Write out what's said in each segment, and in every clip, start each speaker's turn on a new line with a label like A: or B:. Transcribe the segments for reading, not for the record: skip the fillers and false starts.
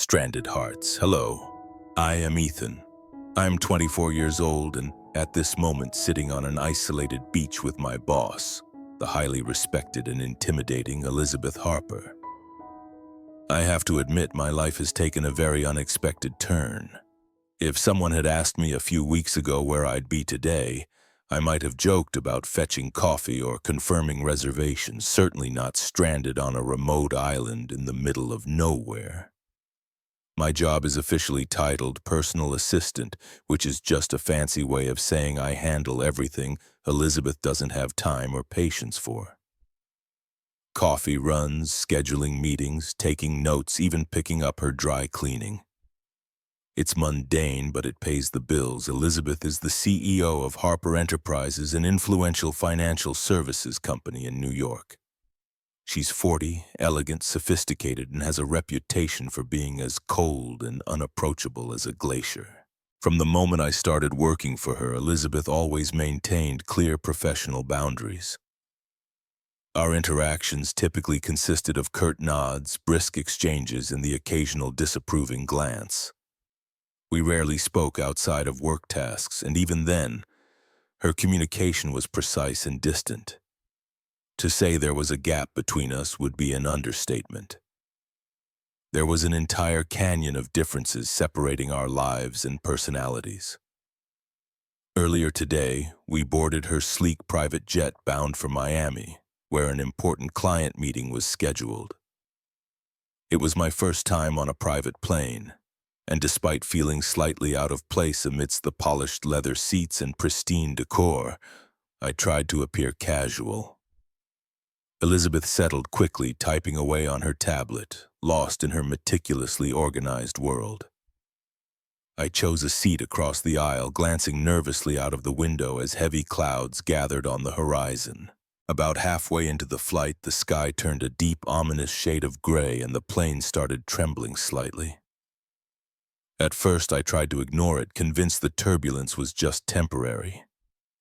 A: Stranded Hearts. Hello, I am Ethan. I'm 24 years old and at this moment sitting on an isolated beach with my boss, the highly respected and intimidating Elizabeth Harper. I have to admit my life has taken a very unexpected turn. If someone had asked me a few weeks ago where I'd be today, I might have joked about fetching coffee or confirming reservations, certainly not stranded on a remote island in the middle of nowhere. My job is officially titled personal assistant, which is just a fancy way of saying I handle everything Elizabeth doesn't have time or patience for. Coffee runs, scheduling meetings, taking notes, even picking up her dry cleaning. It's mundane, but it pays the bills. Elizabeth is the CEO of Harper Enterprises, an influential financial services company in New York. She's 40, elegant, sophisticated, and has a reputation for being as cold and unapproachable as a glacier. From the moment I started working for her, Elizabeth always maintained clear professional boundaries. Our interactions typically consisted of curt nods, brisk exchanges, and the occasional disapproving glance. We rarely spoke outside of work tasks, and even then, her communication was precise and distant. To say there was a gap between us would be an understatement. There was an entire canyon of differences separating our lives and personalities. Earlier today, we boarded her sleek private jet bound for Miami, where an important client meeting was scheduled. It was my first time on a private plane, and despite feeling slightly out of place amidst the polished leather seats and pristine decor, I tried to appear casual. Elizabeth settled quickly, typing away on her tablet, lost in her meticulously organized world. I chose a seat across the aisle, glancing nervously out of the window as heavy clouds gathered on the horizon. About halfway into the flight, the sky turned a deep, ominous shade of gray and the plane started trembling slightly. At first, I tried to ignore it, convinced the turbulence was just temporary.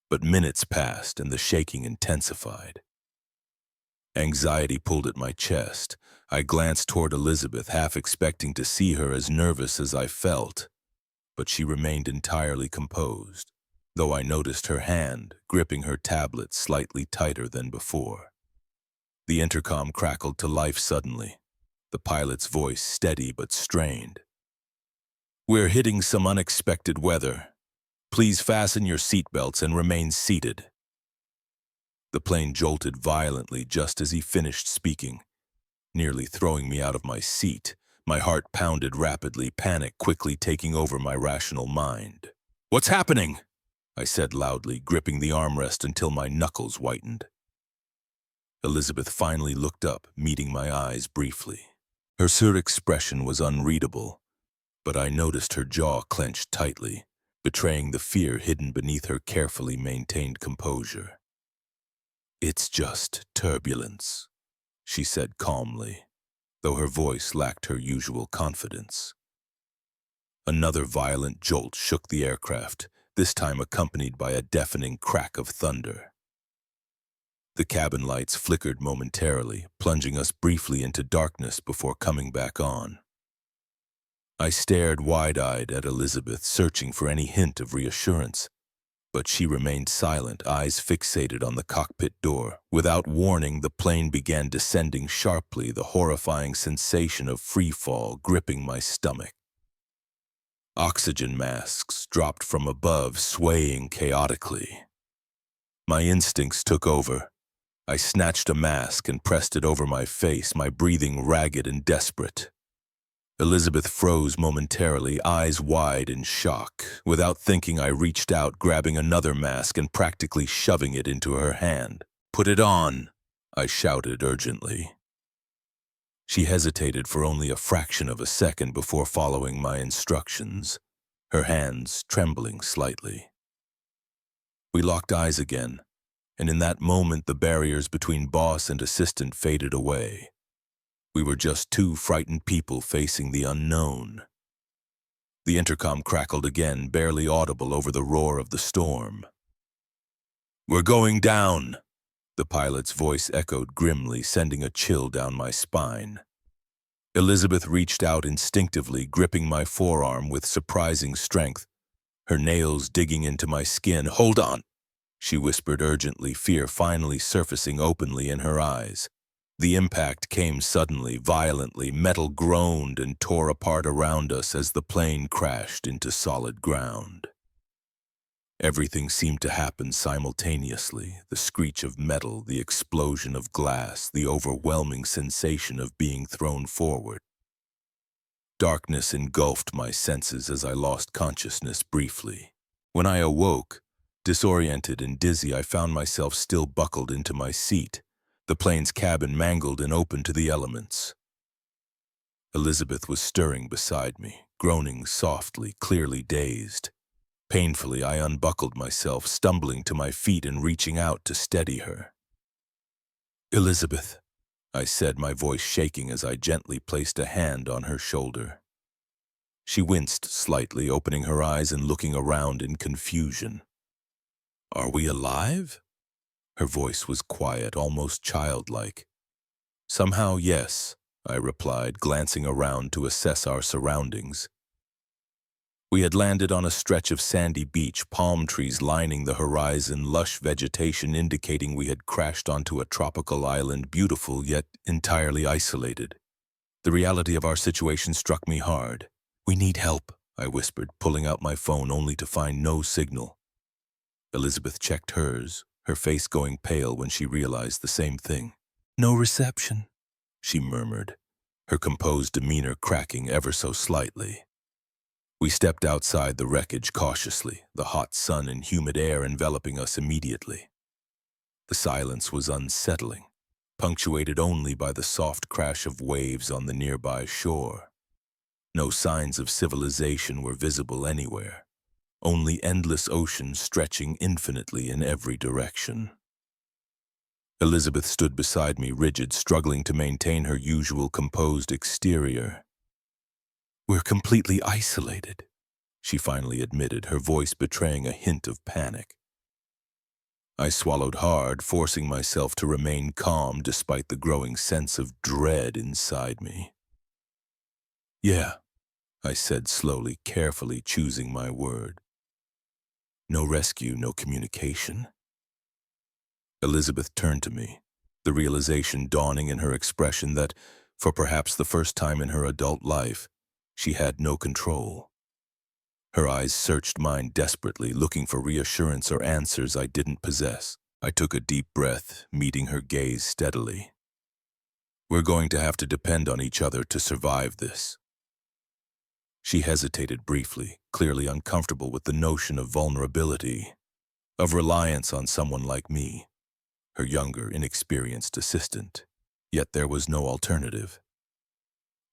A: But minutes passed and the shaking intensified. Anxiety pulled at my chest. I glanced toward Elizabeth, half expecting to see her as nervous as I felt, but she remained entirely composed, though I noticed her hand gripping her tablet slightly tighter than before. The intercom crackled to life suddenly, the pilot's voice steady but strained. "We're hitting some unexpected weather. Please fasten your seatbelts and remain seated." The plane jolted violently just as he finished speaking, nearly throwing me out of my seat. My heart pounded rapidly, panic quickly taking over my rational mind. "What's happening?" I said loudly, gripping the armrest until my knuckles whitened. Elizabeth finally looked up, meeting my eyes briefly. Her sur expression was unreadable, but I noticed her jaw clenched tightly, betraying the fear hidden beneath her carefully maintained composure. "It's just turbulence," she said calmly, though her voice lacked her usual confidence. Another violent jolt shook the aircraft, this time accompanied by a deafening crack of thunder. The cabin lights flickered momentarily, plunging us briefly into darkness before coming back on. I stared wide-eyed at Elizabeth, searching for any hint of reassurance. But she remained silent, eyes fixated on the cockpit door. Without warning, the plane began descending sharply, the horrifying sensation of free fall gripping my stomach. Oxygen masks dropped from above, swaying chaotically. My instincts took over. I snatched a mask and pressed it over my face, my breathing ragged and desperate. Elizabeth froze momentarily, eyes wide in shock. Without thinking, I reached out, grabbing another mask and practically shoving it into her hand. "Put it on," I shouted urgently. She hesitated for only a fraction of a second before following my instructions, her hands trembling slightly. We locked eyes again, and in that moment the barriers between boss and assistant faded away. We were just two frightened people facing the unknown. The intercom crackled again, barely audible over the roar of the storm. "We're going down," the pilot's voice echoed grimly, sending a chill down my spine. Elizabeth reached out instinctively, gripping my forearm with surprising strength, her nails digging into my skin. "Hold on," she whispered urgently, fear finally surfacing openly in her eyes. The impact came suddenly, violently. Metal groaned and tore apart around us as the plane crashed into solid ground. Everything seemed to happen simultaneously: the screech of metal, the explosion of glass, the overwhelming sensation of being thrown forward. Darkness engulfed my senses as I lost consciousness briefly. When I awoke, disoriented and dizzy, I found myself still buckled into my seat, the plane's cabin mangled and open to the elements. Elizabeth was stirring beside me, groaning softly, clearly dazed. Painfully, I unbuckled myself, stumbling to my feet and reaching out to steady her. "Elizabeth," I said, my voice shaking as I gently placed a hand on her shoulder. She winced slightly, opening her eyes and looking around in confusion. "Are we alive?" Her voice was quiet, almost childlike. "Somehow, yes," I replied, glancing around to assess our surroundings. We had landed on a stretch of sandy beach, palm trees lining the horizon, lush vegetation indicating we had crashed onto a tropical island, beautiful yet entirely isolated. The reality of our situation struck me hard. "We need help," I whispered, pulling out my phone only to find no signal. Elizabeth checked hers, her face going pale when she realized the same thing. "No reception," she murmured, her composed demeanor cracking ever so slightly. We stepped outside the wreckage cautiously, the hot sun and humid air enveloping us immediately. The silence was unsettling, punctuated only by the soft crash of waves on the nearby shore. No signs of civilization were visible anywhere, only endless ocean stretching infinitely in every direction. Elizabeth stood beside me, rigid, struggling to maintain her usual composed exterior. "We're completely isolated," she finally admitted, her voice betraying a hint of panic. I swallowed hard, forcing myself to remain calm despite the growing sense of dread inside me. "Yeah," I said slowly, carefully choosing my word. "No rescue, no communication." Elizabeth turned to me, the realization dawning in her expression that, for perhaps the first time in her adult life, she had no control. Her eyes searched mine desperately, looking for reassurance or answers I didn't possess. I took a deep breath, meeting her gaze steadily. "We're going to have to depend on each other to survive this." She hesitated briefly, clearly uncomfortable with the notion of vulnerability, of reliance on someone like me, her younger, inexperienced assistant. Yet there was no alternative.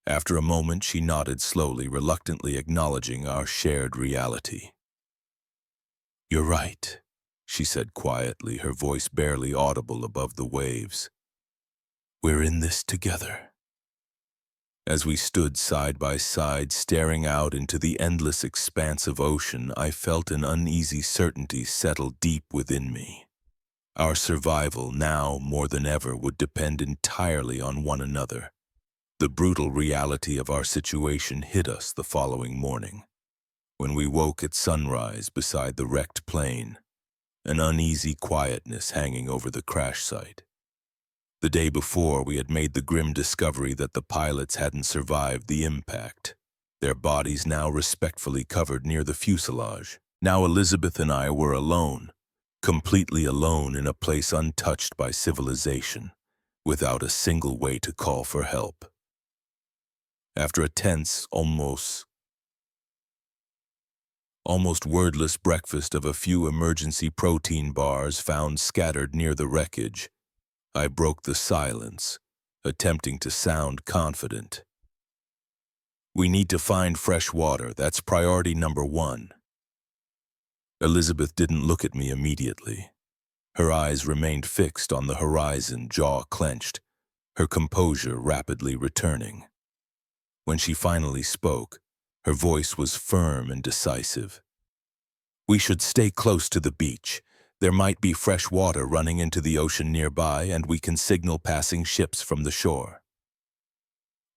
A: After a moment, she nodded slowly, reluctantly acknowledging our shared reality. "You're right," she said quietly, her voice barely audible above the waves. "We're in this together." As we stood side by side, staring out into the endless expanse of ocean, I felt an uneasy certainty settle deep within me. Our survival, now more than ever, would depend entirely on one another. The brutal reality of our situation hit us the following morning, when we woke at sunrise beside the wrecked plane, an uneasy quietness hanging over the crash site. The day before, we had made the grim discovery that the pilots hadn't survived the impact, their bodies now respectfully covered near the fuselage. Now Elizabeth and I were alone, completely alone in a place untouched by civilization, without a single way to call for help. After a tense, almost wordless breakfast of a few emergency protein bars found scattered near the wreckage, I broke the silence, attempting to sound confident. "We need to find fresh water. That's priority number one." Elizabeth didn't look at me immediately. Her eyes remained fixed on the horizon, jaw clenched, her composure rapidly returning. When she finally spoke, her voice was firm and decisive. "We should stay close to the beach. There might be fresh water running into the ocean nearby, and we can signal passing ships from the shore."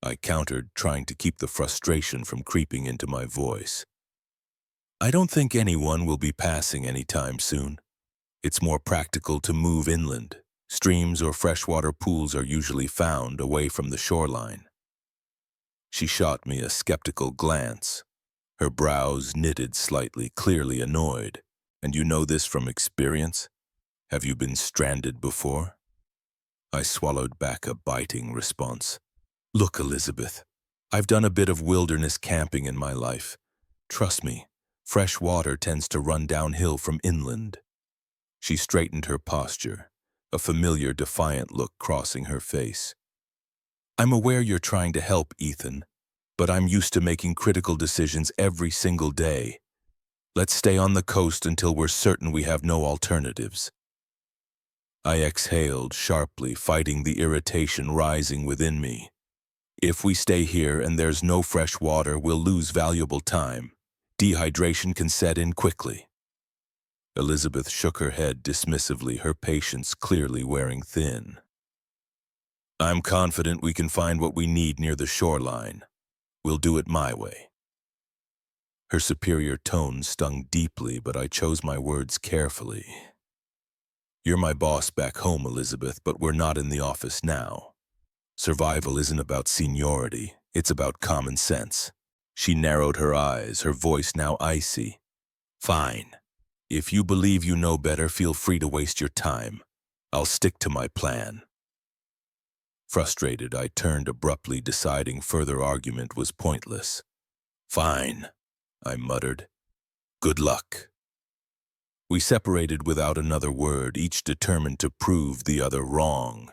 A: I countered, trying to keep the frustration from creeping into my voice. I don't think anyone will be passing anytime soon. It's more practical to move inland. Streams or freshwater pools are usually found away from the shoreline. She shot me a skeptical glance, her brows knitted slightly, clearly annoyed. And you know this from experience? Have you been stranded before? I swallowed back a biting response. Look, Elizabeth, I've done a bit of wilderness camping in my life. Trust me, fresh water tends to run downhill from inland. She straightened her posture, a familiar defiant look crossing her face. I'm aware you're trying to help, Ethan, but I'm used to making critical decisions every single day. Let's stay on the coast until we're certain we have no alternatives. I exhaled sharply, fighting the irritation rising within me. If we stay here and there's no fresh water, we'll lose valuable time. Dehydration can set in quickly. Elizabeth shook her head dismissively, her patience clearly wearing thin. I'm confident we can find what we need near the shoreline. We'll do it my way. Her superior tone stung deeply, but I chose my words carefully. You're my boss back home, Elizabeth, but we're not in the office now. Survival isn't about seniority, it's about common sense. She narrowed her eyes, her voice now icy. Fine. If you believe you know better, feel free to waste your time. I'll stick to my plan. Frustrated, I turned abruptly, deciding further argument was pointless. Fine, I muttered. Good luck. We separated without another word, each determined to prove the other wrong.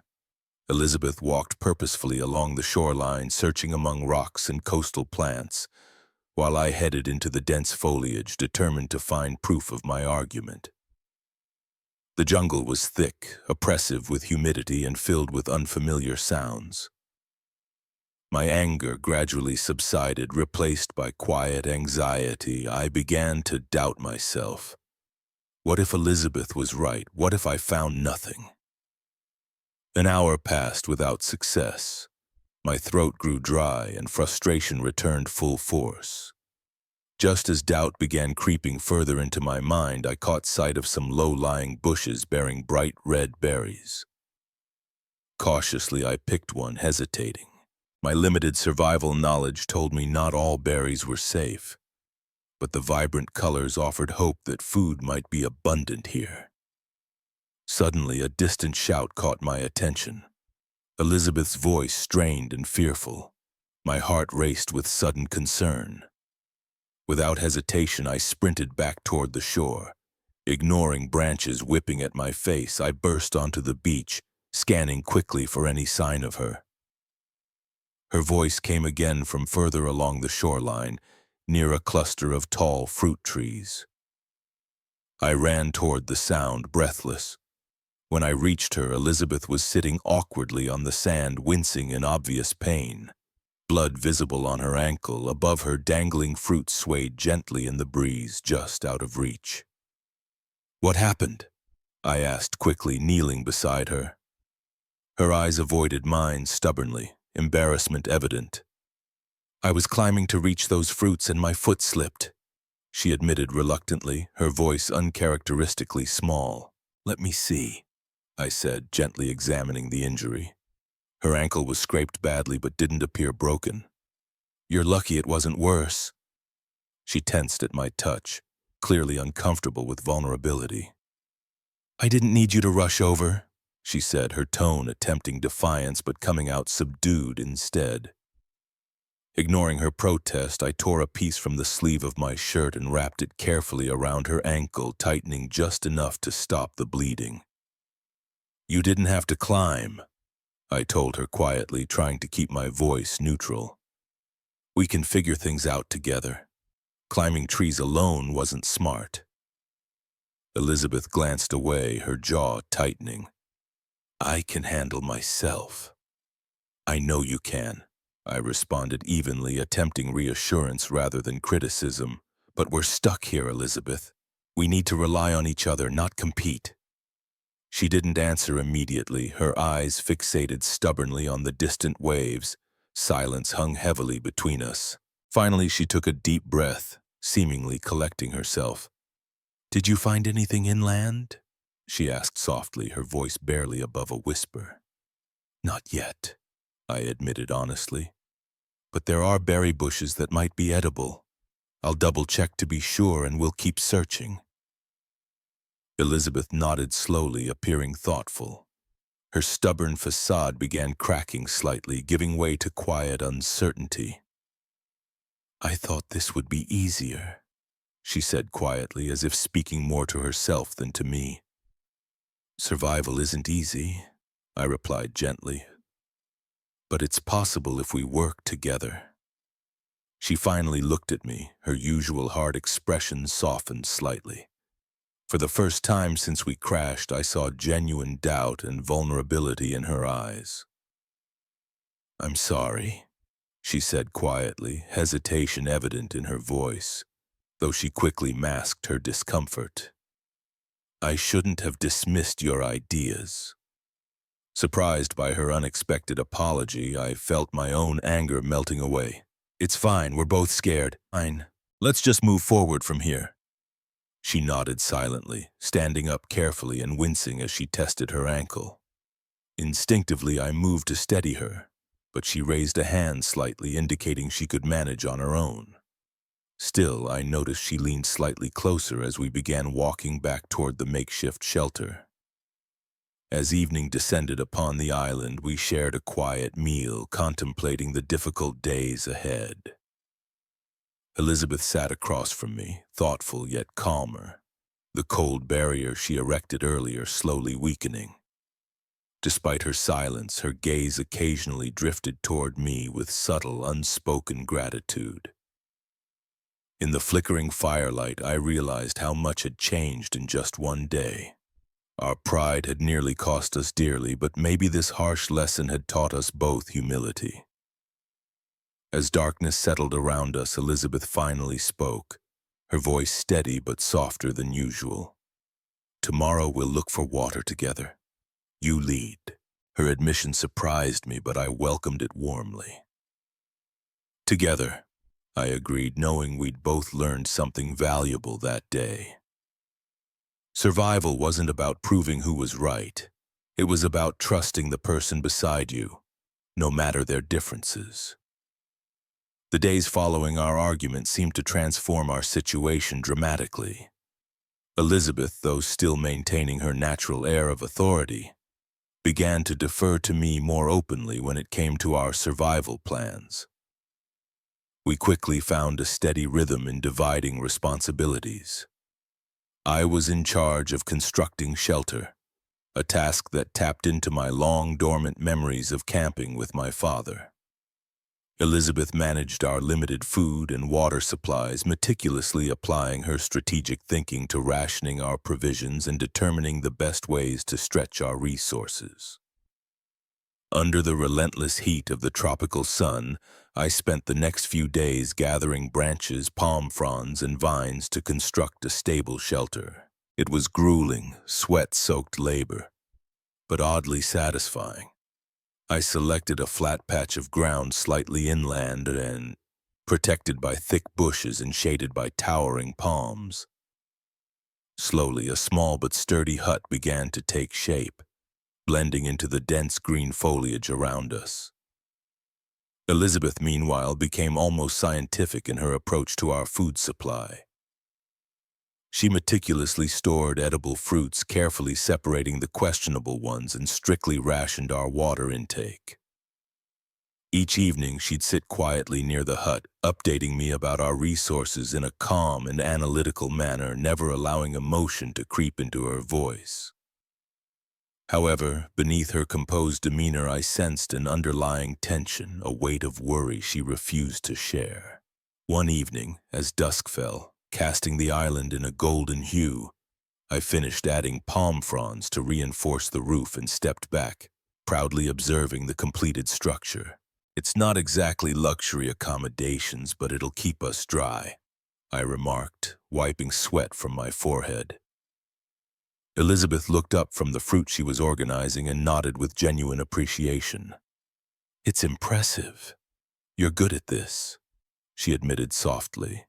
A: Elizabeth walked purposefully along the shoreline, searching among rocks and coastal plants, while I headed into the dense foliage, determined to find proof of my argument. The jungle was thick, oppressive with humidity, and filled with unfamiliar sounds. My anger gradually subsided, replaced by quiet anxiety. I began to doubt myself. What if Elizabeth was right? What if I found nothing? An hour passed without success. My throat grew dry and frustration returned full force. Just as doubt began creeping further into my mind, I caught sight of some low-lying bushes bearing bright red berries. Cautiously, I picked one, hesitating. My limited survival knowledge told me not all berries were safe, but the vibrant colors offered hope that food might be abundant here. Suddenly, a distant shout caught my attention. Elizabeth's voice strained and fearful. My heart raced with sudden concern. Without hesitation, I sprinted back toward the shore. Ignoring branches whipping at my face, I burst onto the beach, scanning quickly for any sign of her. Her voice came again from further along the shoreline, near a cluster of tall fruit trees. I ran toward the sound, breathless. When I reached her, Elizabeth was sitting awkwardly on the sand, wincing in obvious pain. Blood visible on her ankle. Above her, dangling fruit swayed gently in the breeze, just out of reach. What happened? I asked quickly, kneeling beside her. Her eyes avoided mine stubbornly, embarrassment evident. I was climbing to reach those fruits and my foot slipped, she admitted reluctantly, her voice uncharacteristically small. Let me see, I said, gently examining the injury. Her ankle was scraped badly but didn't appear broken. You're lucky it wasn't worse. She tensed at my touch, clearly uncomfortable with vulnerability. I didn't need you to rush over, she said, her tone attempting defiance but coming out subdued instead. Ignoring her protest, I tore a piece from the sleeve of my shirt and wrapped it carefully around her ankle, tightening just enough to stop the bleeding. You didn't have to climb, I told her quietly, trying to keep my voice neutral. We can figure things out together. Climbing trees alone wasn't smart. Elizabeth glanced away, her jaw tightening. I can handle myself. I know you can, I responded evenly, attempting reassurance rather than criticism. But we're stuck here, Elizabeth. We need to rely on each other, not compete. She didn't answer immediately, her eyes fixated stubbornly on the distant waves, Silence hung heavily between us. Finally, she took a deep breath, seemingly collecting herself. "Did you find anything inland?" she asked softly, her voice barely above a whisper. "Not yet," I admitted honestly. "But there are berry bushes that might be edible. I'll double-check to be sure and we'll keep searching." Elizabeth nodded slowly, appearing thoughtful. Her stubborn facade began cracking slightly, giving way to quiet uncertainty. "I thought this would be easier," she said quietly, as if speaking more to herself than to me. "Survival isn't easy," I replied gently. "But it's possible if we work together." She finally looked at me, her usual hard expression softened slightly. For the first time since we crashed, I saw genuine doubt and vulnerability in her eyes. "I'm sorry," she said quietly, hesitation evident in her voice, though she quickly masked her discomfort. "I shouldn't have dismissed your ideas." Surprised by her unexpected apology, I felt my own anger melting away. "It's fine, we're both scared. Fine. Let's just move forward from here." She nodded silently, standing up carefully and wincing as she tested her ankle. Instinctively, I moved to steady her, but she raised a hand slightly, indicating she could manage on her own. Still, I noticed she leaned slightly closer as we began walking back toward the makeshift shelter. As evening descended upon the island, we shared a quiet meal, contemplating the difficult days ahead. Elizabeth sat across from me, thoughtful yet calmer, the cold barrier she erected earlier slowly weakening. Despite her silence, her gaze occasionally drifted toward me with subtle, unspoken gratitude. In the flickering firelight, I realized how much had changed in just one day. Our pride had nearly cost us dearly, but maybe this harsh lesson had taught us both humility. As darkness settled around us, Elizabeth finally spoke, her voice steady but softer than usual. "Tomorrow we'll look for water together. You lead." Her admission surprised me, but I welcomed it warmly. "Together," I agreed, knowing we'd both learned something valuable that day. Survival wasn't about proving who was right. It was about trusting the person beside you, no matter their differences. The days following our argument seemed to transform our situation dramatically. Elizabeth, though still maintaining her natural air of authority, began to defer to me more openly when it came to our survival plans. We quickly found a steady rhythm in dividing responsibilities. I was in charge of constructing shelter, a task that tapped into my long-dormant memories of camping with my father. Elizabeth managed our limited food and water supplies, meticulously applying her strategic thinking to rationing our provisions and determining the best ways to stretch our resources. Under the relentless heat of the tropical sun, I spent the next few days gathering branches, palm fronds, and vines to construct a stable shelter. It was grueling, sweat-soaked labor, but oddly satisfying. I selected a flat patch of ground slightly inland and protected by thick bushes and shaded by towering palms. Slowly, a small but sturdy hut began to take shape, blending into the dense green foliage around us. Elizabeth, meanwhile, became almost scientific in her approach to our food supply. She meticulously stored edible fruits, carefully separating the questionable ones, and strictly rationed our water intake. Each evening, she'd sit quietly near the hut, updating me about our resources in a calm and analytical manner, never allowing emotion to creep into her voice. However, beneath her composed demeanor, I sensed an underlying tension, a weight of worry she refused to share. One evening, as dusk fell, casting the island in a golden hue, I finished adding palm fronds to reinforce the roof and stepped back, proudly observing the completed structure. "It's not exactly luxury accommodations, but it'll keep us dry," I remarked, wiping sweat from my forehead. Elizabeth looked up from the fruit she was organizing and nodded with genuine appreciation. "It's impressive," You're good at this, she admitted softly.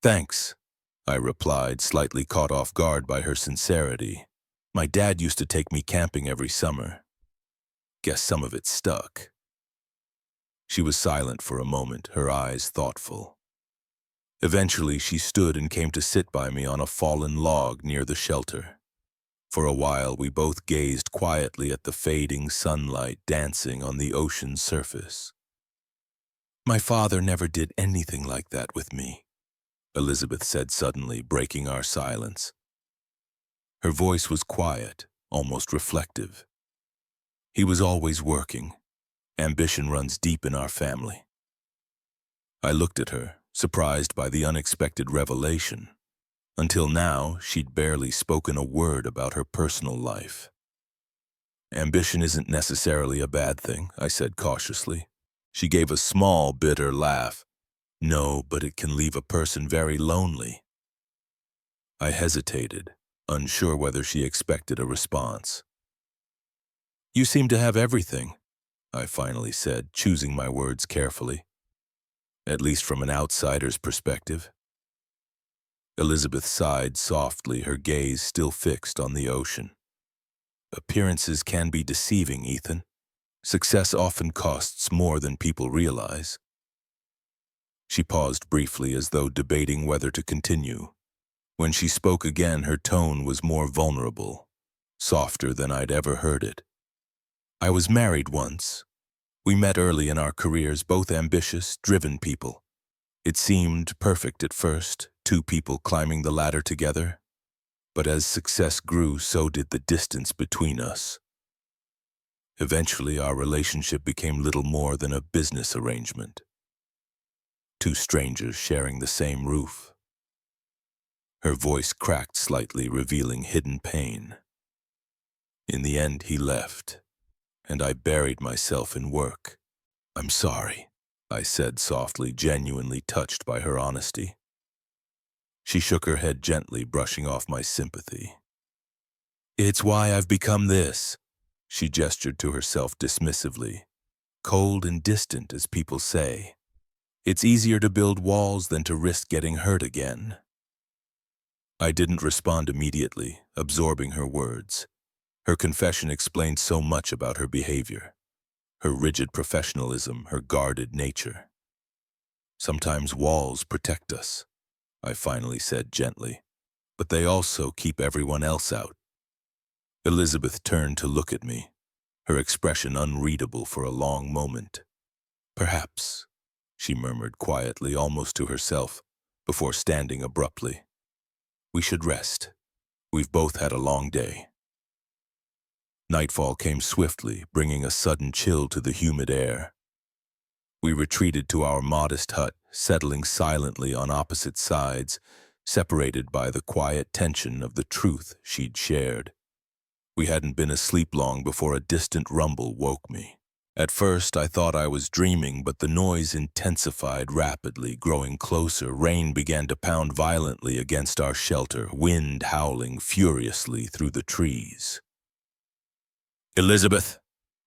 A: Thanks, I replied, slightly caught off guard by her sincerity. My dad used to take me camping every summer. Guess some of it stuck. She was silent for a moment, her eyes thoughtful. Eventually, she stood and came to sit by me on a fallen log near the shelter. For a while, we both gazed quietly at the fading sunlight dancing on the ocean's surface. My father never did anything like that with me, Elizabeth said suddenly, breaking our silence. Her voice was quiet, almost reflective. He was always working. Ambition runs deep in our family. I looked at her, surprised by the unexpected revelation. Until now, she'd barely spoken a word about her personal life. Ambition isn't necessarily a bad thing, I said cautiously. She gave a small, bitter laugh. No, but it can leave a person very lonely. I hesitated, unsure whether she expected a response. You seem to have everything, I finally said, choosing my words carefully. At least from an outsider's perspective. Elizabeth sighed softly, her gaze still fixed on the ocean. Appearances can be deceiving, Ethan. Success often costs more than people realize. She paused briefly as though debating whether to continue. When she spoke again, her tone was more vulnerable, softer than I'd ever heard it. I was married once. We met early in our careers, both ambitious, driven people. It seemed perfect at first, two people climbing the ladder together. But as success grew, so did the distance between us. Eventually, our relationship became little more than a business arrangement. Two strangers sharing the same roof. Her voice cracked slightly, revealing hidden pain. In the end, he left, and I buried myself in work. I'm sorry, I said softly, genuinely touched by her honesty. She shook her head gently, brushing off my sympathy. It's why I've become this, she gestured to herself dismissively. Cold and distant, as people say. It's easier to build walls than to risk getting hurt again. I didn't respond immediately, absorbing her words. Her confession explained so much about her behavior. Her rigid professionalism, her guarded nature. Sometimes walls protect us, I finally said gently, but they also keep everyone else out. Elizabeth turned to look at me, her expression unreadable for a long moment. Perhaps, she murmured quietly, almost to herself, before standing abruptly. We should rest. We've both had a long day. Nightfall came swiftly, bringing a sudden chill to the humid air. We retreated to our modest hut, settling silently on opposite sides, separated by the quiet tension of the truth she'd shared. We hadn't been asleep long before a distant rumble woke me. At first, I thought I was dreaming, but the noise intensified rapidly, growing closer. Rain began to pound violently against our shelter, wind howling furiously through the trees. Elizabeth!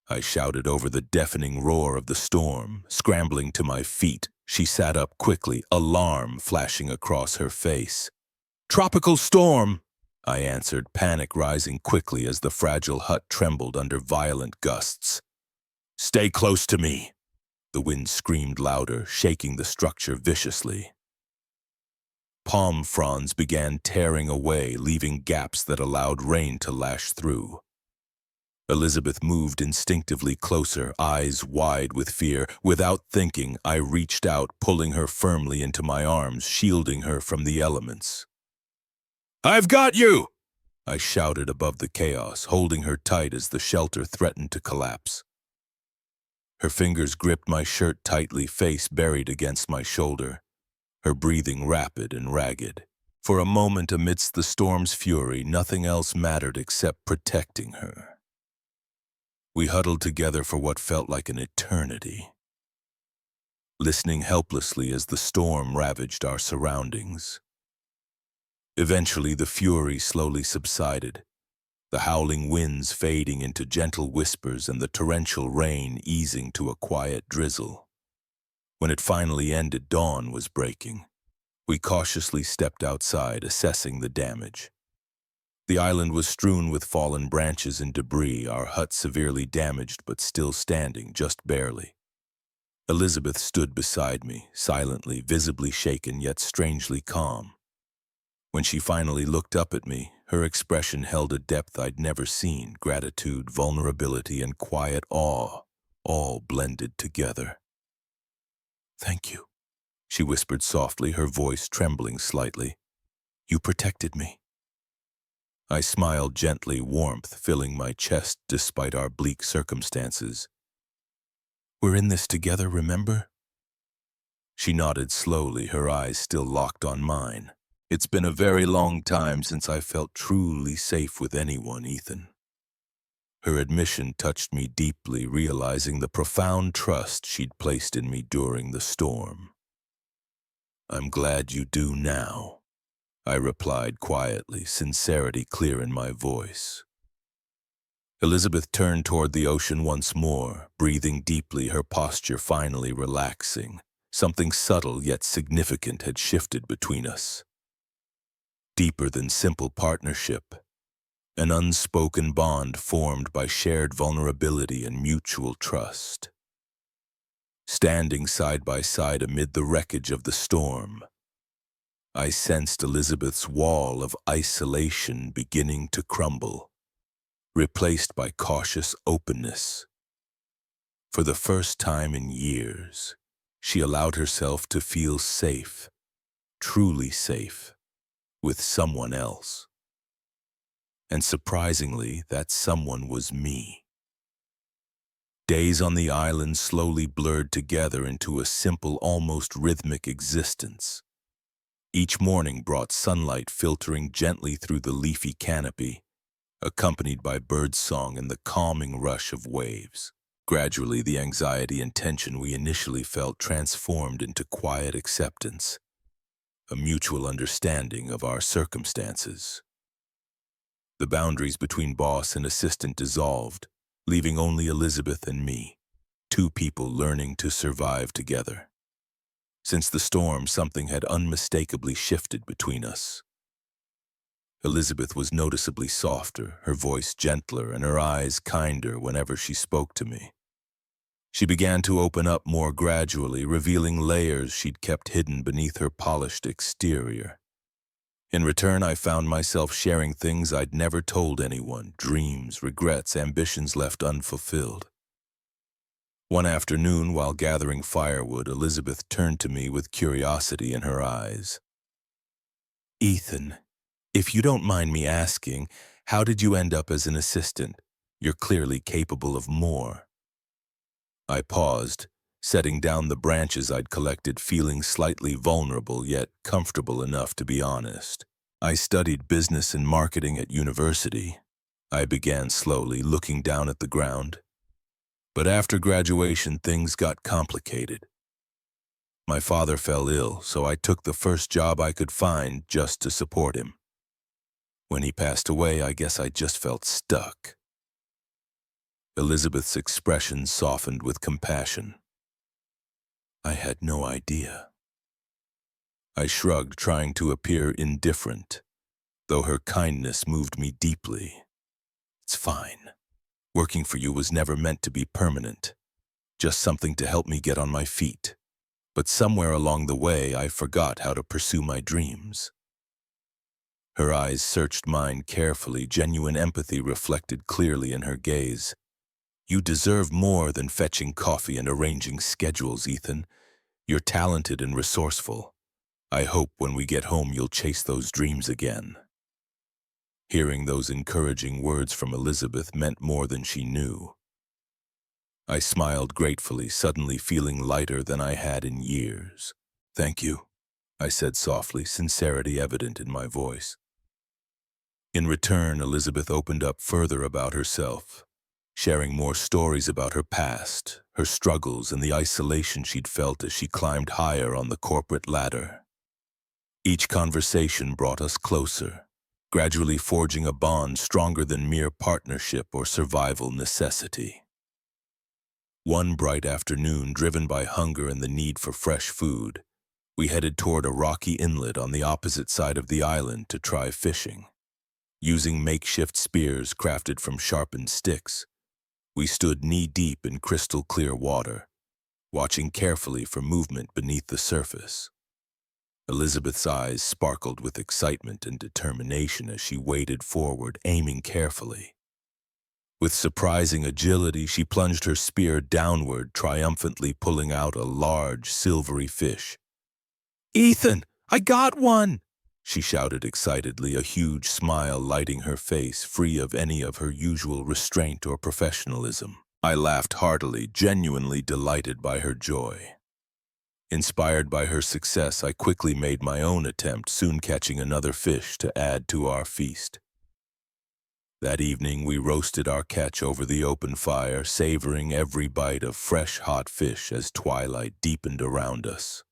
A: I shouted over the deafening roar of the storm. Scrambling to my feet, she sat up quickly, alarm flashing across her face. Tropical storm! I answered, panic rising quickly as the fragile hut trembled under violent gusts. Stay close to me! The wind screamed louder, shaking the structure viciously. Palm fronds began tearing away, leaving gaps that allowed rain to lash through. Elizabeth moved instinctively closer, eyes wide with fear. Without thinking, I reached out, pulling her firmly into my arms, shielding her from the elements. I've got you! I shouted above the chaos, holding her tight as the shelter threatened to collapse. Her fingers gripped my shirt tightly, face buried against my shoulder, her breathing rapid and ragged. For a moment amidst the storm's fury, nothing else mattered except protecting her. We huddled together for what felt like an eternity, listening helplessly as the storm ravaged our surroundings. Eventually, the fury slowly subsided, the howling winds fading into gentle whispers and the torrential rain easing to a quiet drizzle. When it finally ended, dawn was breaking. We cautiously stepped outside, assessing the damage. The island was strewn with fallen branches and debris, our hut severely damaged but still standing, just barely. Elizabeth stood beside me, silently, visibly shaken, yet strangely calm. When she finally looked up at me, her expression held a depth I'd never seen, gratitude, vulnerability, and quiet awe, all blended together. "Thank you," she whispered softly, her voice trembling slightly. "You protected me." I smiled gently, warmth filling my chest despite our bleak circumstances. "We're in this together, remember?" She nodded slowly, her eyes still locked on mine. "It's been a very long time since I felt truly safe with anyone, Ethan." Her admission touched me deeply, realizing the profound trust she'd placed in me during the storm. "I'm glad you do now," I replied quietly, sincerity clear in my voice. Elizabeth turned toward the ocean once more, breathing deeply, her posture finally relaxing. Something subtle yet significant had shifted between us. Deeper than simple partnership, an unspoken bond formed by shared vulnerability and mutual trust. Standing side by side amid the wreckage of the storm, I sensed Elizabeth's wall of isolation beginning to crumble, replaced by cautious openness. For the first time in years, she allowed herself to feel safe, truly safe, with someone else. And surprisingly, that someone was me. Days on the island slowly blurred together into a simple, almost rhythmic existence. Each morning brought sunlight filtering gently through the leafy canopy, accompanied by birdsong and the calming rush of waves. Gradually, the anxiety and tension we initially felt transformed into quiet acceptance, a mutual understanding of our circumstances. The boundaries between boss and assistant dissolved, leaving only Elizabeth and me, two people learning to survive together. Since the storm, something had unmistakably shifted between us. Elizabeth was noticeably softer, her voice gentler, and her eyes kinder whenever she spoke to me. She began to open up more gradually, revealing layers she'd kept hidden beneath her polished exterior. In return, I found myself sharing things I'd never told anyone, dreams, regrets, ambitions left unfulfilled. One afternoon, while gathering firewood, Elizabeth turned to me with curiosity in her eyes. "Ethan, if you don't mind me asking, how did you end up as an assistant? You're clearly capable of more." I paused, setting down the branches I'd collected, feeling slightly vulnerable yet comfortable enough to be honest. "I studied business and marketing at university," I began slowly, looking down at the ground. "But after graduation, things got complicated. My father fell ill, so I took the first job I could find just to support him. When he passed away, I guess I just felt stuck." Elizabeth's expression softened with compassion. "I had no idea." I shrugged, trying to appear indifferent, though her kindness moved me deeply. "It's fine. Working for you was never meant to be permanent, just something to help me get on my feet. But somewhere along the way, I forgot how to pursue my dreams." Her eyes searched mine carefully, genuine empathy reflected clearly in her gaze. "You deserve more than fetching coffee and arranging schedules, Ethan. You're talented and resourceful. I hope when we get home you'll chase those dreams again." Hearing those encouraging words from Elizabeth meant more than she knew. I smiled gratefully, suddenly feeling lighter than I had in years. "Thank you," I said softly, sincerity evident in my voice. In return, Elizabeth opened up further about herself, sharing more stories about her past, her struggles, and the isolation she'd felt as she climbed higher on the corporate ladder. Each conversation brought us closer, gradually forging a bond stronger than mere partnership or survival necessity. One bright afternoon, driven by hunger and the need for fresh food, we headed toward a rocky inlet on the opposite side of the island to try fishing. Using makeshift spears crafted from sharpened sticks, we stood knee-deep in crystal-clear water, watching carefully for movement beneath the surface. Elizabeth's eyes sparkled with excitement and determination as she waded forward, aiming carefully. With surprising agility, she plunged her spear downward, triumphantly pulling out a large, silvery fish. "Ethan, I got one!" she shouted excitedly, a huge smile lighting her face, free of any of her usual restraint or professionalism. I laughed heartily, genuinely delighted by her joy. Inspired by her success, I quickly made my own attempt, soon catching another fish to add to our feast. That evening, we roasted our catch over the open fire, savoring every bite of fresh, hot fish as twilight deepened around us.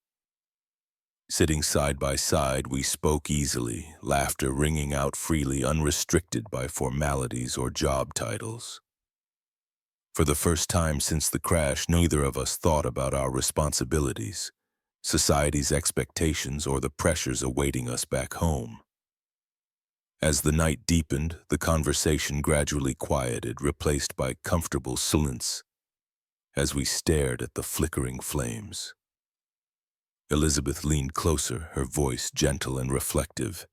A: Sitting side by side, we spoke easily, laughter ringing out freely, unrestricted by formalities or job titles. For the first time since the crash, neither of us thought about our responsibilities, society's expectations, or the pressures awaiting us back home. As the night deepened, the conversation gradually quieted, replaced by comfortable silence as we stared at the flickering flames. Elizabeth leaned closer, her voice gentle and reflective.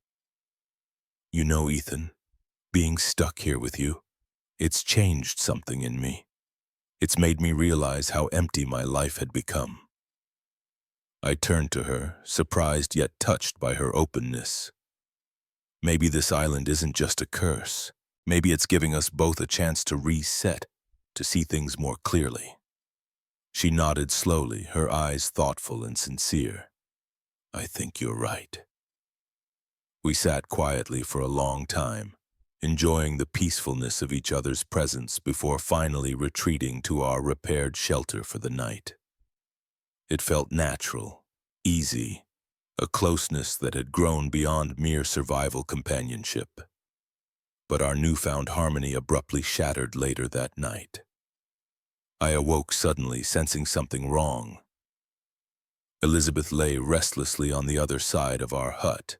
A: "You know, Ethan, being stuck here with you, it's changed something in me. It's made me realize how empty my life had become." I turned to her, surprised yet touched by her openness. Maybe this island isn't just a curse. Maybe it's giving us both a chance to reset, to see things more clearly. She nodded slowly, her eyes thoughtful and sincere. "I think you're right." We sat quietly for a long time, enjoying the peacefulness of each other's presence before finally retreating to our repaired shelter for the night. It felt natural, easy, a closeness that had grown beyond mere survival companionship. But our newfound harmony abruptly shattered later that night. I awoke suddenly, sensing something wrong. Elizabeth lay restlessly on the other side of our hut,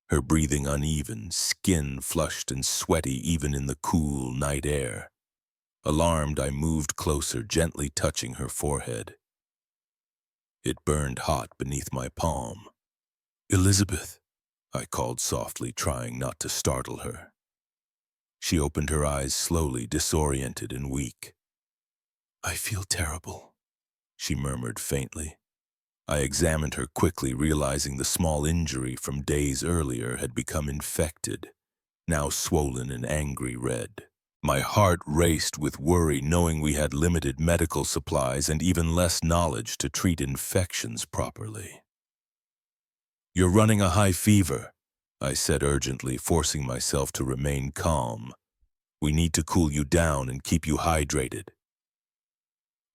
A: her breathing uneven, skin flushed and sweaty even in the cool night air. Alarmed, I moved closer, gently touching her forehead. It burned hot beneath my palm. "Elizabeth," I called softly, trying not to startle her. She opened her eyes slowly, disoriented and weak. "I feel terrible," she murmured faintly. I examined her quickly, realizing the small injury from days earlier had become infected, now swollen and angry red. My heart raced with worry, knowing we had limited medical supplies and even less knowledge to treat infections properly. "You're running a high fever," I said urgently, forcing myself to remain calm. "We need to cool you down and keep you hydrated."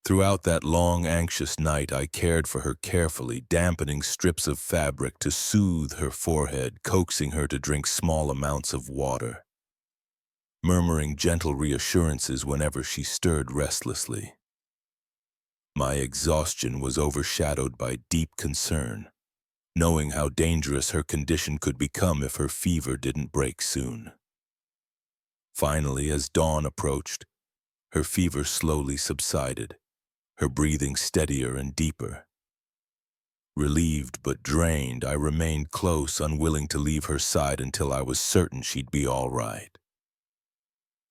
A: Throughout that long, anxious night, I cared for her carefully, dampening strips of fabric to soothe her forehead, coaxing her to drink small amounts of water, murmuring gentle reassurances whenever she stirred restlessly. My exhaustion was overshadowed by deep concern, knowing how dangerous her condition could become if her fever didn't break soon. Finally, as dawn approached, her fever slowly subsided, her breathing steadier and deeper. Relieved but drained, I remained close, unwilling to leave her side until I was certain she'd be all right.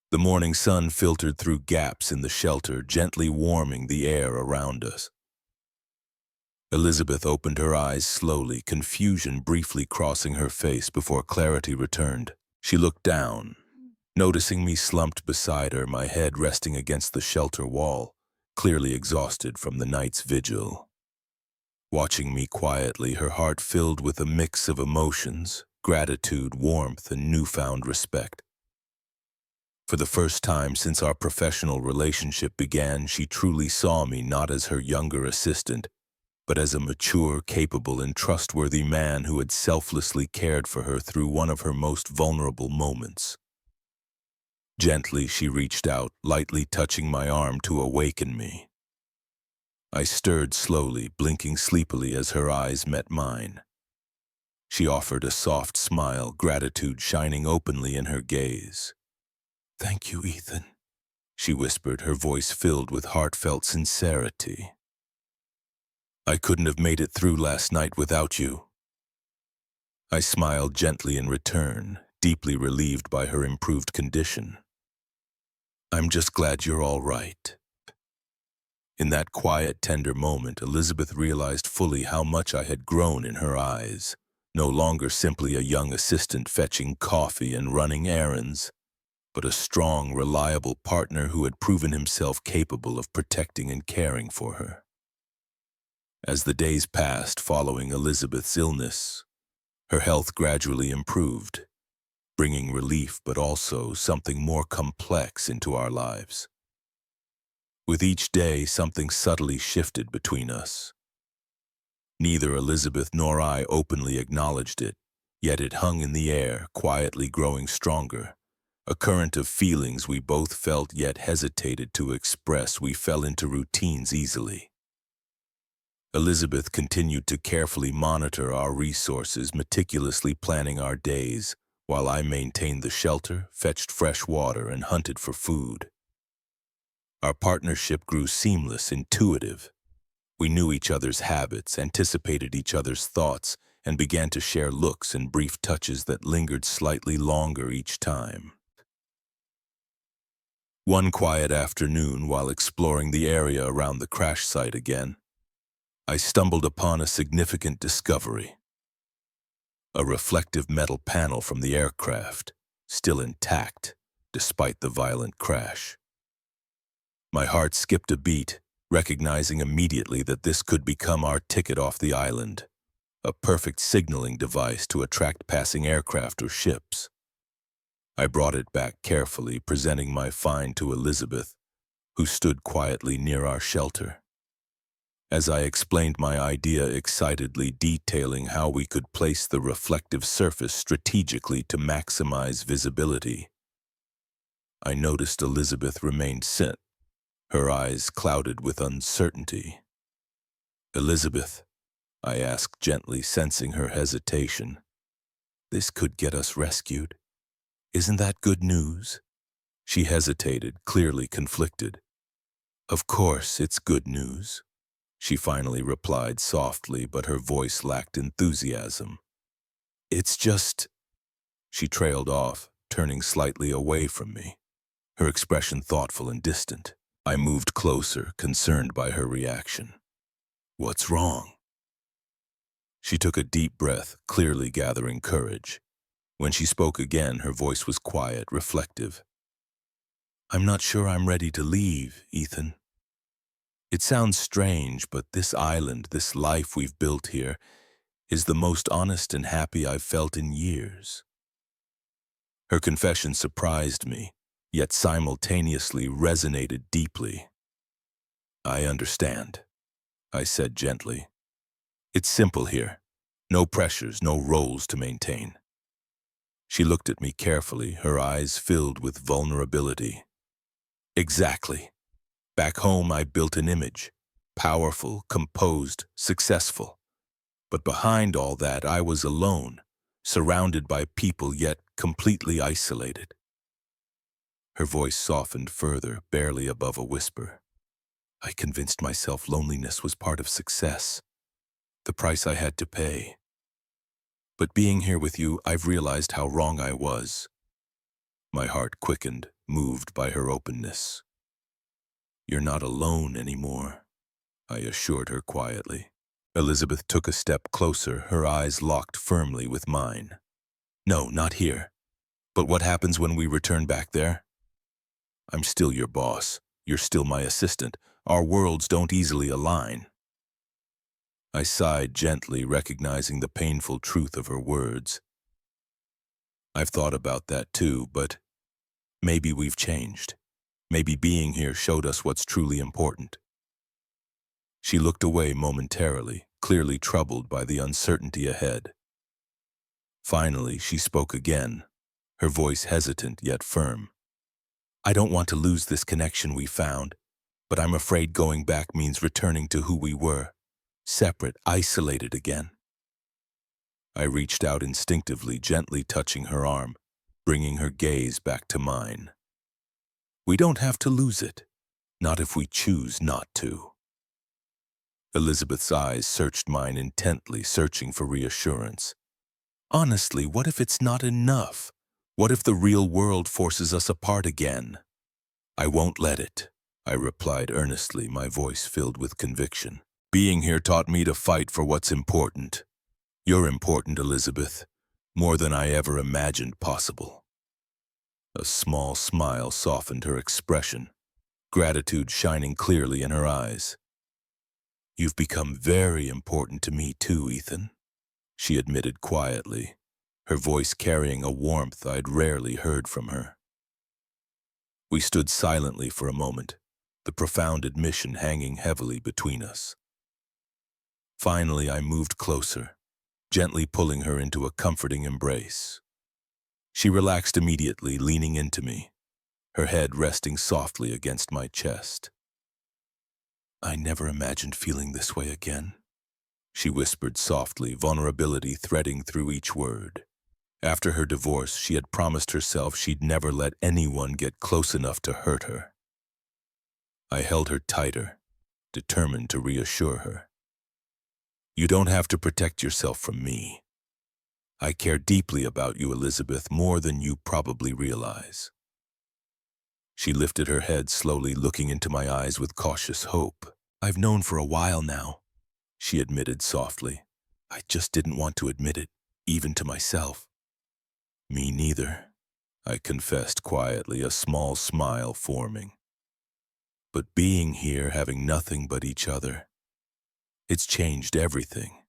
A: The morning sun filtered through gaps in the shelter, gently warming the air around us. Elizabeth opened her eyes slowly, confusion briefly crossing her face before clarity returned. She looked down, noticing me slumped beside her, my head resting against the shelter wall, clearly exhausted from the night's vigil. Watching me quietly, her heart filled with a mix of emotions, gratitude, warmth, and newfound respect. For the first time since our professional relationship began, she truly saw me not as her younger assistant, but as a mature, capable, and trustworthy man who had selflessly cared for her through one of her most vulnerable moments. Gently, she reached out, lightly touching my arm to awaken me. I stirred slowly, blinking sleepily as her eyes met mine. She offered a soft smile, gratitude shining openly in her gaze. "Thank you, Ethan," she whispered, her voice filled with heartfelt sincerity. "I couldn't have made it through last night without you." I smiled gently in return, deeply relieved by her improved condition. "I'm just glad you're all right." In that quiet, tender moment, Elizabeth realized fully how much I had grown in her eyes. No longer simply a young assistant fetching coffee and running errands, but a strong, reliable partner who had proven himself capable of protecting and caring for her. As the days passed following Elizabeth's illness, her health gradually improved, bringing relief but also something more complex into our lives. With each day, something subtly shifted between us. Neither Elizabeth nor I openly acknowledged it, yet it hung in the air, quietly growing stronger. A current of feelings we both felt yet hesitated to express. We fell into routines easily. Elizabeth continued to carefully monitor our resources, meticulously planning our days, while I maintained the shelter, fetched fresh water, and hunted for food. Our partnership grew seamless, intuitive. We knew each other's habits, anticipated each other's thoughts, and began to share looks and brief touches that lingered slightly longer each time. One quiet afternoon, while exploring the area around the crash site again, I stumbled upon a significant discovery. A reflective metal panel from the aircraft, still intact despite the violent crash. My heart skipped a beat, recognizing immediately that this could become our ticket off the island, a perfect signaling device to attract passing aircraft or ships. I brought it back carefully, presenting my find to Elizabeth, who stood quietly near our shelter. As I explained my idea excitedly, detailing how we could place the reflective surface strategically to maximize visibility, I noticed Elizabeth remained set, her eyes clouded with uncertainty. "Elizabeth," I asked gently, sensing her hesitation, "this could get us rescued. Isn't that good news?" She hesitated, clearly conflicted. "Of course it's good news," she finally replied softly, but her voice lacked enthusiasm. "It's just—" She trailed off, turning slightly away from me, her expression thoughtful and distant. I moved closer, concerned by her reaction. "What's wrong?" She took a deep breath, clearly gathering courage. When she spoke again, her voice was quiet, reflective. "I'm not sure I'm ready to leave, Ethan. It sounds strange, but this island, this life we've built here, is the most honest and happy I've felt in years." Her confession surprised me, yet simultaneously resonated deeply. "I understand," I said gently. "It's simple here. No pressures, no roles to maintain." She looked at me carefully, her eyes filled with vulnerability. "Exactly. Back home, I built an image. Powerful, composed, successful. But behind all that, I was alone, surrounded by people yet completely isolated." Her voice softened further, barely above a whisper. "I convinced myself loneliness was part of success, the price I had to pay. But being here with you, I've realized how wrong I was." My heart quickened, moved by her openness. "You're not alone anymore," I assured her quietly. Elizabeth took a step closer, her eyes locked firmly with mine. "No, not here. But what happens when we return back there? I'm still your boss. You're still my assistant. Our worlds don't easily align." I sighed gently, recognizing the painful truth of her words. "I've thought about that too, but maybe we've changed. Maybe being here showed us what's truly important." She looked away momentarily, clearly troubled by the uncertainty ahead. Finally, she spoke again, her voice hesitant yet firm. "I don't want to lose this connection we found, but I'm afraid going back means returning to who we were, separate, isolated again. I reached out instinctively, gently touching her arm, bringing her gaze back to mine. We don't have to lose it, not if we choose not to. Elizabeth's eyes searched mine intently, searching for reassurance. Honestly, what if it's not enough? What if the real world forces us apart again? I won't let it, I replied earnestly, my voice filled with conviction. Being here taught me to fight for what's important. You're important, Elizabeth, more than I ever imagined possible. A small smile softened her expression, gratitude shining clearly in her eyes. You've become very important to me too, Ethan, she admitted quietly, her voice carrying a warmth I'd rarely heard from her. We stood silently for a moment, the profound admission hanging heavily between us. Finally, I moved closer, gently pulling her into a comforting embrace. She relaxed immediately, leaning into me, her head resting softly against my chest. I never imagined feeling this way again, she whispered softly, vulnerability threading through each word. After her divorce, she had promised herself she'd never let anyone get close enough to hurt her. I held her tighter, determined to reassure her. You don't have to protect yourself from me. I care deeply about you, Elizabeth, more than you probably realize. She lifted her head slowly, looking into my eyes with cautious hope. I've known for a while now, she admitted softly. I just didn't want to admit it, even to myself. Me neither, I confessed quietly, a small smile forming. But being here, having nothing but each other, it's changed everything.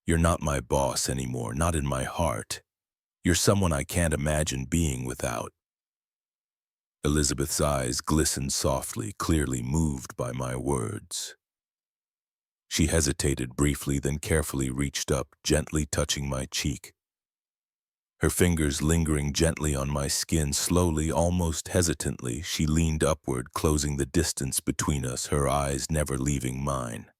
A: You're not my boss anymore, not in my heart. You're someone I can't imagine being without. Elizabeth's eyes glistened softly, clearly moved by my words. She hesitated briefly, then carefully reached up, gently touching my cheek. Her fingers lingering gently on my skin, slowly, almost hesitantly, she leaned upward, closing the distance between us, her eyes never leaving mine.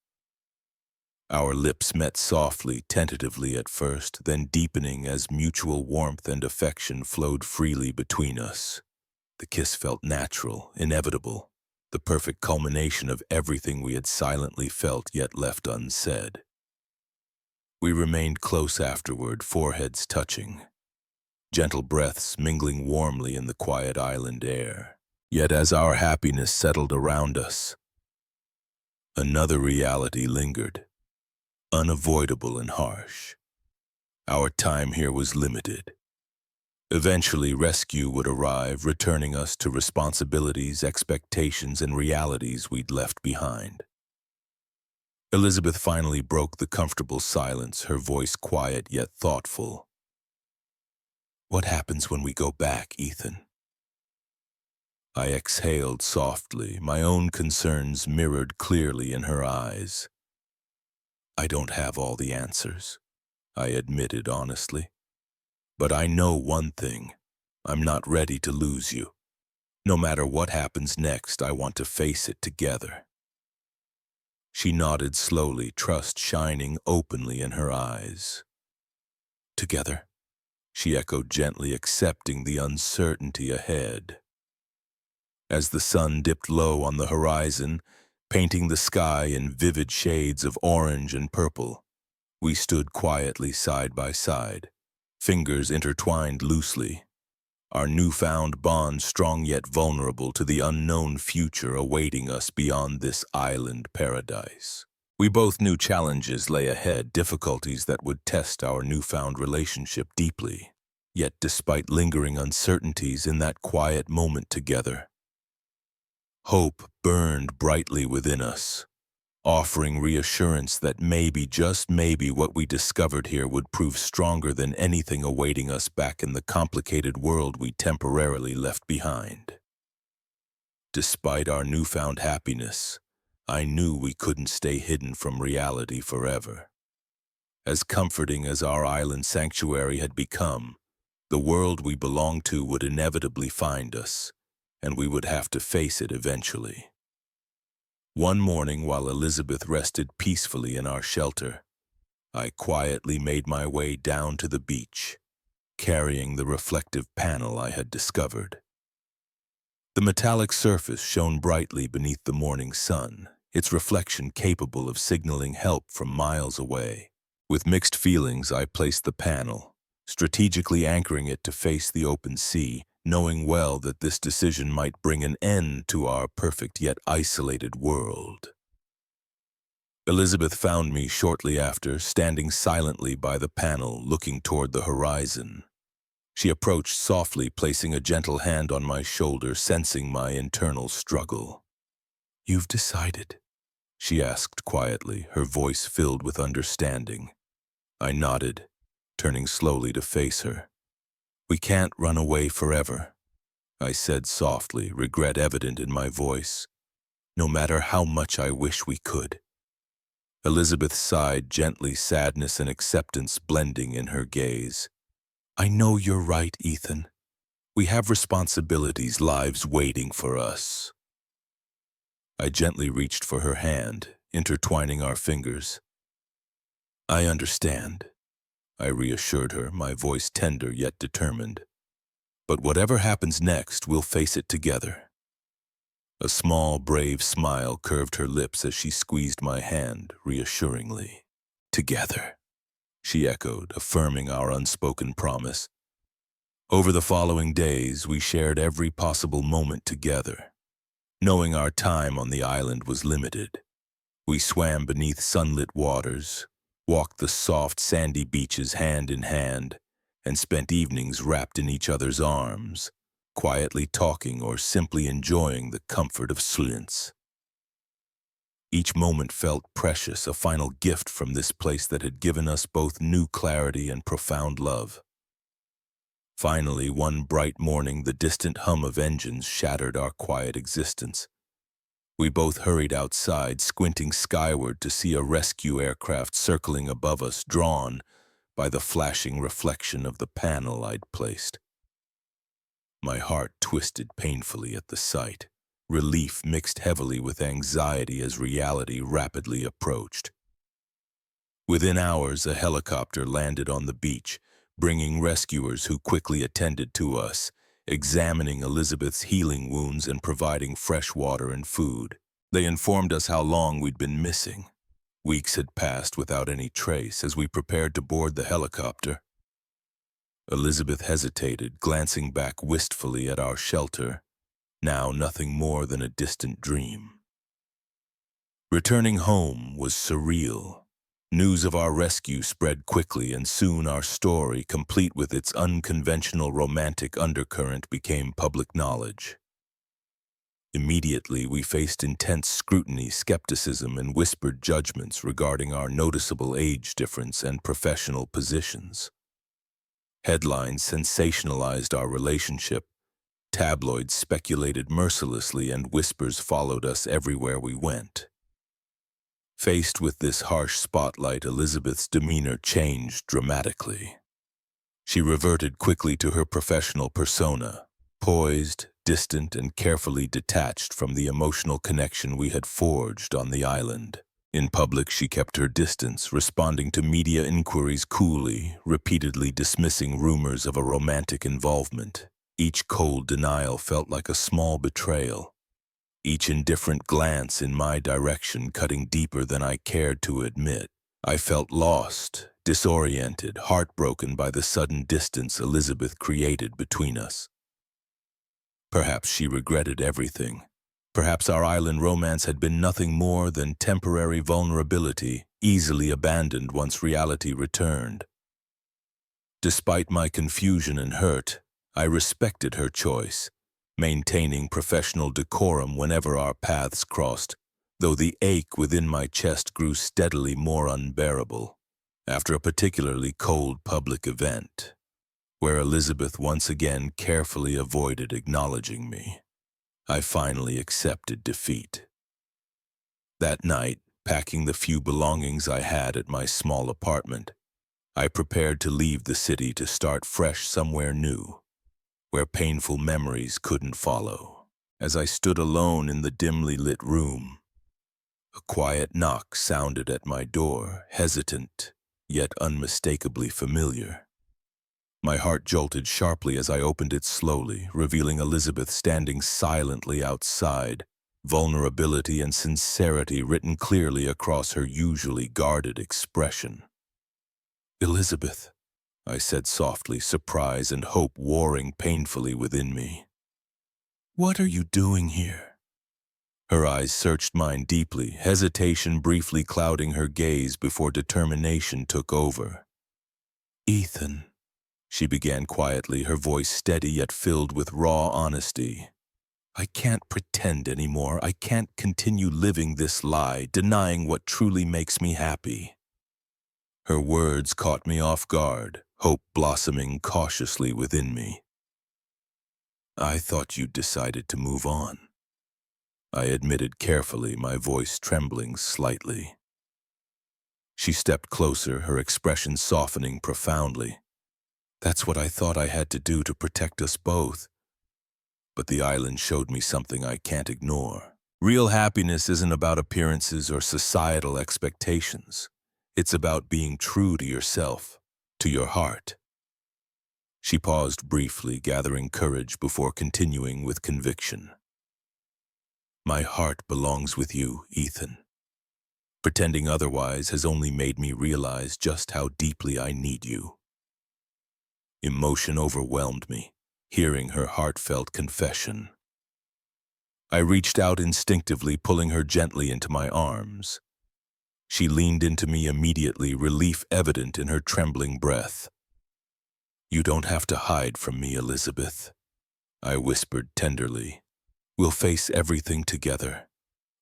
A: Our lips met softly, tentatively at first, then deepening as mutual warmth and affection flowed freely between us. The kiss felt natural, inevitable, the perfect culmination of everything we had silently felt yet left unsaid. We remained close afterward, foreheads touching, gentle breaths mingling warmly in the quiet island air. Yet as our happiness settled around us, another reality lingered, unavoidable and harsh. Our time here was limited. Eventually, rescue would arrive, returning us to responsibilities, expectations, and realities we'd left behind. Elizabeth finally broke the comfortable silence, her voice quiet yet thoughtful. What happens when we go back, Ethan? I exhaled softly, my own concerns mirrored clearly in her eyes. I don't have all the answers, I admitted honestly. But I know one thing, I'm not ready to lose you. No matter what happens next, I want to face it together. She nodded slowly, trust shining openly in her eyes. Together, she echoed gently, accepting the uncertainty ahead. As the sun dipped low on the horizon, painting the sky in vivid shades of orange and purple, we stood quietly side by side, fingers intertwined loosely, our newfound bond strong yet vulnerable to the unknown future awaiting us beyond this island paradise. We both knew challenges lay ahead, difficulties that would test our newfound relationship deeply. Yet despite lingering uncertainties in that quiet moment together, hope burned brightly within us, offering reassurance that maybe, just maybe, what we discovered here would prove stronger than anything awaiting us back in the complicated world we temporarily left behind. Despite our newfound happiness, I knew we couldn't stay hidden from reality forever. As comforting as our island sanctuary had become, the world we belonged to would inevitably find us, and we would have to face it eventually. One morning, while Elizabeth rested peacefully in our shelter, I quietly made my way down to the beach, carrying the reflective panel I had discovered. The metallic surface shone brightly beneath the morning sun, its reflection capable of signaling help from miles away. With mixed feelings, I placed the panel, strategically anchoring it to face the open sea, knowing well that this decision might bring an end to our perfect yet isolated world. Elizabeth found me shortly after, standing silently by the panel, looking toward the horizon. She approached softly, placing a gentle hand on my shoulder, sensing my internal struggle. "You've decided?" she asked quietly, her voice filled with understanding. I nodded, turning slowly to face her. "We can't run away forever," I said softly, regret evident in my voice, "no matter how much I wish we could." Elizabeth sighed gently, sadness and acceptance blending in her gaze. "I know you're right, Ethan. We have responsibilities, lives waiting for us." I gently reached for her hand, intertwining our fingers. "I understand," I reassured her, my voice tender yet determined. "But whatever happens next, we'll face it together." A small, brave smile curved her lips as she squeezed my hand reassuringly. "Together," she echoed, affirming our unspoken promise. Over the following days, we shared every possible moment together. Knowing our time on the island was limited, we swam beneath sunlit waters, walked the soft, sandy beaches hand in hand, and spent evenings wrapped in each other's arms, quietly talking or simply enjoying the comfort of silence. Each moment felt precious, a final gift from this place that had given us both new clarity and profound love. Finally, one bright morning, the distant hum of engines shattered our quiet existence. We both hurried outside, squinting skyward to see a rescue aircraft circling above us, drawn by the flashing reflection of the panel I'd placed. My heart twisted painfully at the sight. Relief mixed heavily with anxiety as reality rapidly approached. Within hours, a helicopter landed on the beach, bringing rescuers who quickly attended to us, examining Elizabeth's healing wounds and providing fresh water and food. They informed us how long we'd been missing. Weeks had passed without any trace as we prepared to board the helicopter. Elizabeth hesitated, glancing back wistfully at our shelter, now nothing more than a distant dream. Returning home was surreal. News of our rescue spread quickly, and soon our story, complete with its unconventional romantic undercurrent, became public knowledge. Immediately, we faced intense scrutiny, skepticism, and whispered judgments regarding our noticeable age difference and professional positions. Headlines sensationalized our relationship, tabloids speculated mercilessly, and whispers followed us everywhere we went. Faced with this harsh spotlight, Elizabeth's demeanor changed dramatically. She reverted quickly to her professional persona, poised, distant, and carefully detached from the emotional connection we had forged on the island. In public, she kept her distance, responding to media inquiries coolly, repeatedly dismissing rumors of a romantic involvement. Each cold denial felt like a small betrayal, each indifferent glance in my direction cutting deeper than I cared to admit. I felt lost, disoriented, heartbroken by the sudden distance Elizabeth created between us. Perhaps she regretted everything. Perhaps our island romance had been nothing more than temporary vulnerability, easily abandoned once reality returned. Despite my confusion and hurt, I respected her choice, maintaining professional decorum whenever our paths crossed, though the ache within my chest grew steadily more unbearable. After a particularly cold public event, where Elizabeth once again carefully avoided acknowledging me, I finally accepted defeat. That night, packing the few belongings I had at my small apartment, I prepared to leave the city to start fresh somewhere new, where painful memories couldn't follow. As I stood alone in the dimly lit room, A quiet knock sounded at my door, hesitant, yet unmistakably familiar. My heart jolted sharply as I opened it slowly, revealing Elizabeth standing silently outside, vulnerability and sincerity written clearly across her usually guarded expression. "Elizabeth," I said softly, surprise and hope warring painfully within me. "What are you doing here?" Her eyes searched mine deeply, hesitation briefly clouding her gaze before determination took over. "Ethan," she began quietly, her voice steady yet filled with raw honesty. "I can't pretend anymore. I can't continue living this lie, denying what truly makes me happy." Her words caught me off guard, hope blossoming cautiously within me. "I thought you'd decided to move on," I admitted carefully, my voice trembling slightly. She stepped closer, her expression softening profoundly. "That's what I thought I had to do to protect us both. But the island showed me something I can't ignore. Real happiness isn't about appearances or societal expectations. It's about being true to yourself, to your heart." She paused briefly, gathering courage before continuing with conviction. "My heart belongs with you, Ethan. Pretending otherwise has only made me realize just how deeply I need you." Emotion overwhelmed me, hearing her heartfelt confession. I reached out instinctively, pulling her gently into my arms. She leaned into me immediately, relief evident in her trembling breath. "You don't have to hide from me, Elizabeth," I whispered tenderly. "We'll face everything together,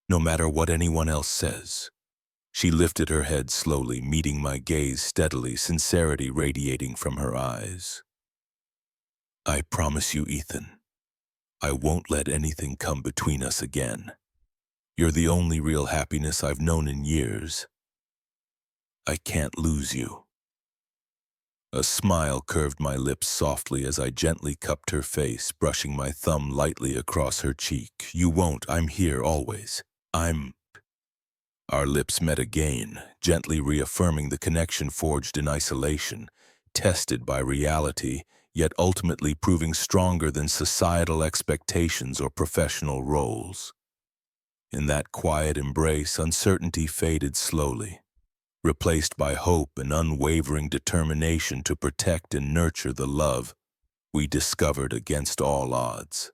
A: no matter what anyone else says." She lifted her head slowly, meeting my gaze steadily, sincerity radiating from her eyes. "I promise you, Ethan, I won't let anything come between us again. You're the only real happiness I've known in years. I can't lose you." A smile curved my lips softly as I gently cupped her face, brushing my thumb lightly across her cheek. "You won't. I'm here always. I'm—" Our lips met again, gently reaffirming the connection forged in isolation, tested by reality, yet ultimately proving stronger than societal expectations or professional roles. In that quiet embrace, uncertainty faded slowly, replaced by hope and unwavering determination to protect and nurture the love we discovered against all odds.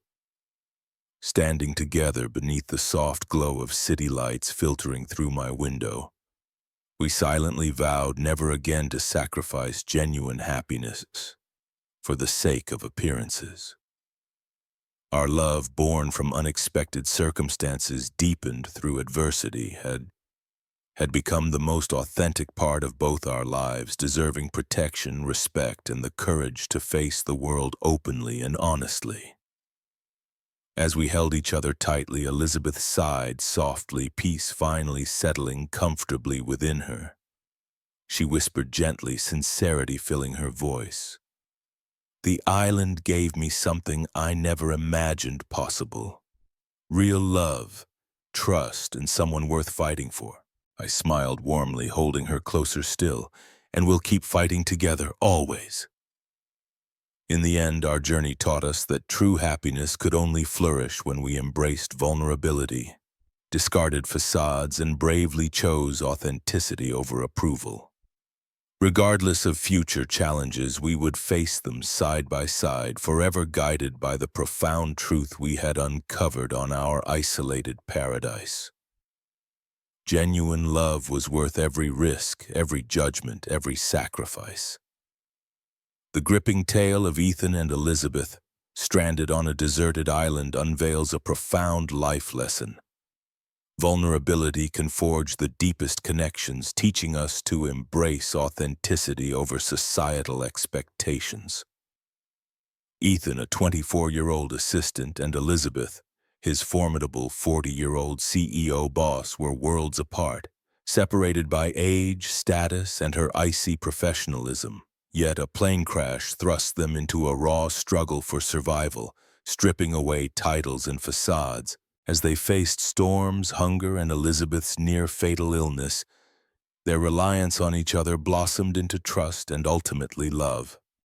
A: Standing together beneath the soft glow of city lights filtering through my window, we silently vowed never again to sacrifice genuine happiness for the sake of appearances. Our love, born from unexpected circumstances deepened through adversity, had become the most authentic part of both our lives, deserving protection, respect, and the courage to face the world openly and honestly. As we held each other tightly, Elizabeth sighed softly, peace finally settling comfortably within her. She whispered gently, sincerity filling her voice. "The island gave me something I never imagined possible. Real love, trust, and someone worth fighting for." I smiled warmly, holding her closer still, "and we'll keep fighting together, always." In the end, our journey taught us that true happiness could only flourish when we embraced vulnerability, discarded facades, and bravely chose authenticity over approval. Regardless of future challenges, we would face them side by side, forever guided by the profound truth we had uncovered on our isolated paradise. Genuine love was worth every risk, every judgment, every sacrifice. The gripping tale of Ethan and Elizabeth, stranded on a deserted island, unveils a profound life lesson. Vulnerability can forge the deepest connections, teaching us to embrace authenticity over societal expectations. Ethan, a 24-year-old assistant, and Elizabeth, his formidable 40-year-old CEO boss, were worlds apart, separated by age, status, and her icy professionalism. Yet a plane crash thrust them into a raw struggle for survival, stripping away titles and facades, As they faced storms, hunger, and Elizabeth's near-fatal illness, their reliance on each other blossomed into trust and ultimately love.